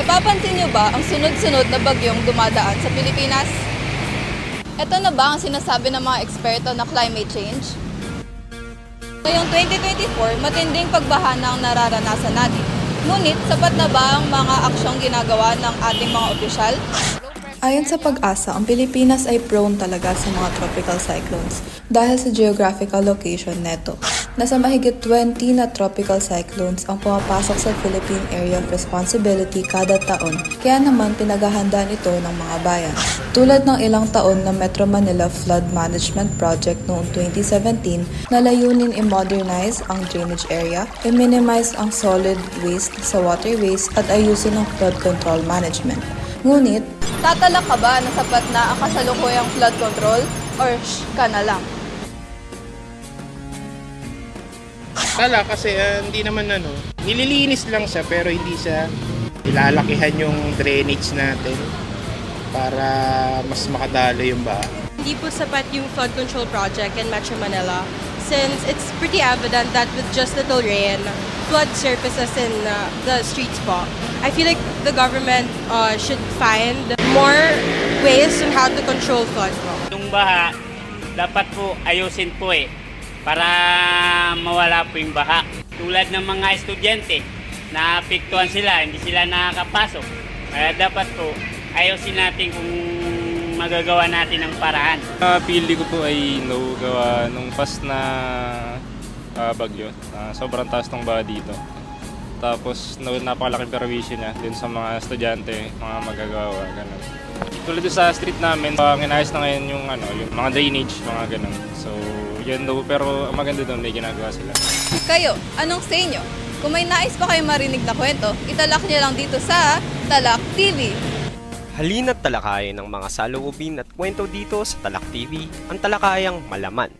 Napapansin niyo ba ang sunod-sunod na bagyong dumadaan sa Pilipinas? Ito na ba ang sinasabi ng mga eksperto na climate change? Ngayong 2024, matinding pagbaha na ang nararanasan natin. Ngunit, sapat na ba ang mga aksyong ginagawa ng ating mga opisyal? Ayon sa Pag-asa, ang Pilipinas ay prone talaga sa mga tropical cyclones dahil sa geographical location neto. Nasa mahigit 20 na tropical cyclones ang pumapasok sa Philippine Area of Responsibility kada taon, kaya naman pinaghahandaan ito ng mga bayan. Tulad ng ilang taon na Metro Manila Flood Management Project noong 2017 na layunin i-modernize ang drainage area, i-minimize ang solid waste sa waterways at ayusin ang flood control management. Ngunit, tatalak ka ba na sapat na ang kasalukuyang flood control or ka na lang? Tala kasi hindi naman nililinis lang siya pero hindi siya ilalakihan yung drainage natin para mas makadalo yung baha. Hindi po sapat yung flood control project in Metro Manila since it's pretty evident that with just little rain, flood surfaces in the streets po. I feel like the government should find more ways on how to control flood po. Yung baha, dapat po ayusin po para mawala po yung baha. Tulad ng mga estudyante, naapektuhan sila, hindi sila nakakapasok. Kaya dapat po ayusin natin kung magagawa natin ng paraan. Pili ko po ay gawa nung past na bagyo. Sobrang taas ng baha dito. Tapos napakalaking perwisyo niya din sa mga estudyante, mga magagawa, ganun. Tulad sa street namin, inayos na ngayon yung mga drainage, mga ganun. So, yun daw, pero maganda doon, may ginagawa sila. Kayo, anong say nyo? Kung may nais pa kayo marinig na kwento, italak nyo lang dito sa Talak TV. Halina't talakayin ng mga saloobin at kwento dito sa Talak TV, ang talakayang malaman.